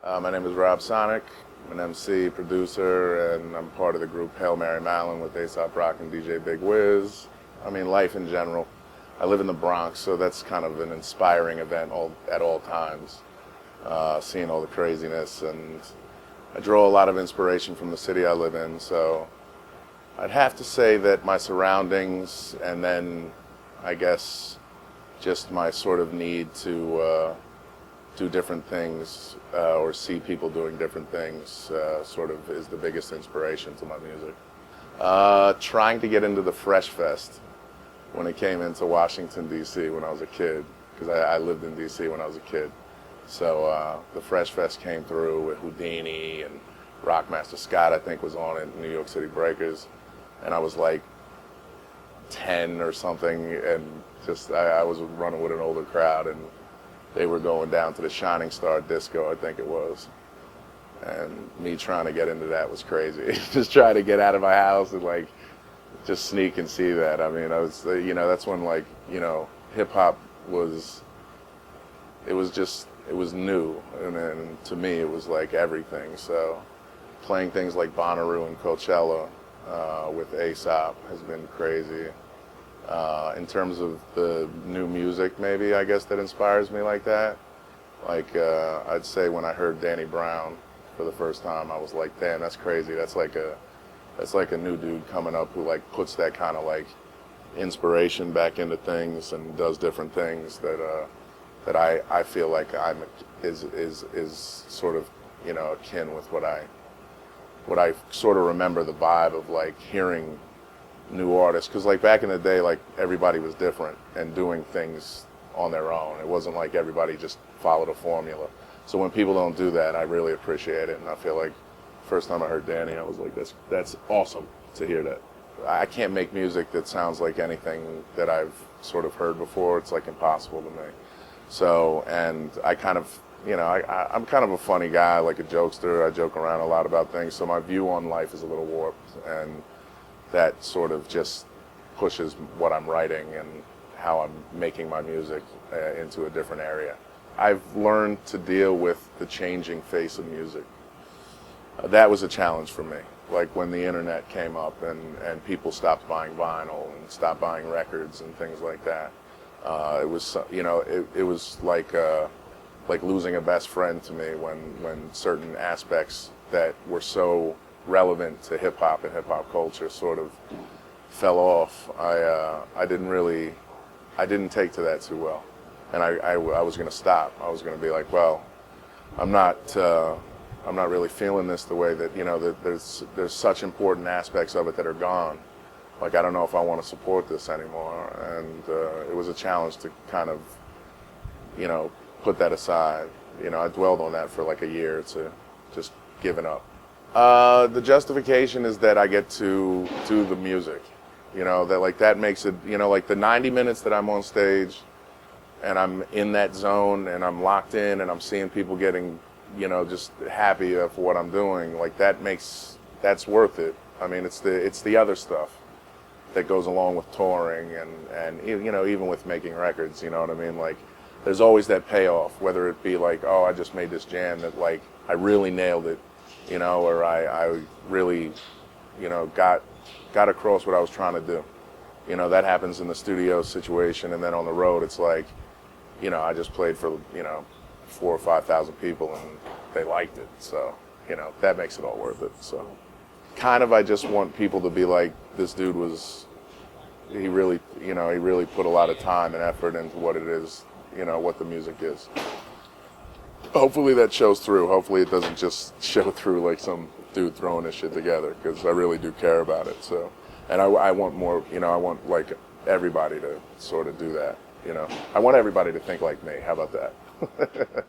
My name is Rob Sonic. I'm an MC, producer, and I'm part of the group Hail Mary Mallon with A$AP Rock and DJ Big Wiz. I mean, life in general. I live in the Bronx, so that's kind of an inspiring event at all times, seeing all the craziness. And I draw a lot of inspiration from the city I live in, so I'd have to say that my surroundings and then, I guess, just my sort of need to do different things or see people doing different things sort of is the biggest inspiration to my music. Trying to get into the Fresh Fest when it came into Washington, D.C. when I was a kid, because I lived in D.C. when I was a kid. So the Fresh Fest came through with Houdini and Rockmaster Scott, I think, was on it, New York City Breakers. And I was like 10 or something, and just I was running with an older crowd, and they were going down to the Shining Star Disco, I think it was. And me trying to get into that was crazy. Just trying to get out of my house and like just sneak and see that. I mean, I was, that's when like, hip hop was, it was new. And then to me, it was like everything. So playing things like Bonnaroo and Coachella with A$AP has been crazy. In terms of the new music, maybe, I guess, that inspires me like that. Like, I'd say when I heard Danny Brown for the first time, I was like, damn, that's crazy. That's like a new dude coming up who like puts that kind of like inspiration back into things and does different things that I feel like is sort of, akin with what I sort of remember the vibe of like hearing new artists, because like back in the day, like everybody was different and doing things on their own. It wasn't like everybody just followed a formula. So when people don't do that, I really appreciate it, and I feel like first time I heard Danny, I was like, that's awesome to hear that. I can't make music that sounds like anything that I've sort of heard before. It's like impossible to me. So, and I kind of, I'm kind of a funny guy, like a jokester. I joke around a lot about things, so my view on life is a little warped, and that sort of just pushes what I'm writing and how I'm making my music into a different area. I've learned to deal with the changing face of music. That was a challenge for me. Like when the internet came up and people stopped buying vinyl and stopped buying records and things like that. It was, it was like losing a best friend to me when certain aspects that were so relevant to hip hop and hip hop culture sort of fell off. I didn't take to that too well, and I was going to stop. I was going to be like, well, I'm not really feeling this the way that that there's such important aspects of it that are gone. Like I don't know if I want to support this anymore, and it was a challenge to kind of put that aside. I dwelled on that for like a year to just giving up. The justification is that I get to do the music, that makes it, like the 90 minutes that I'm on stage and I'm in that zone and I'm locked in and I'm seeing people getting, just happy for what I'm doing, like that's worth it. I mean, it's the other stuff that goes along with touring and even with making records, you know what I mean? Like there's always that payoff, whether it be like, oh, I just made this jam that like I really nailed it. Or I really, got across what I was trying to do. That happens in the studio situation, and then on the road, it's like, I just played for, 4,000 or 5,000 people, and they liked it. So, that makes it all worth it. So, kind of, I just want people to be like, this dude he really put a lot of time and effort into what it is, what the music is. Hopefully that shows through. Hopefully it doesn't just show through like some dude throwing this shit together, because I really do care about it. So, and I want more, I want like everybody to sort of do that, I want everybody to think like me. How about that?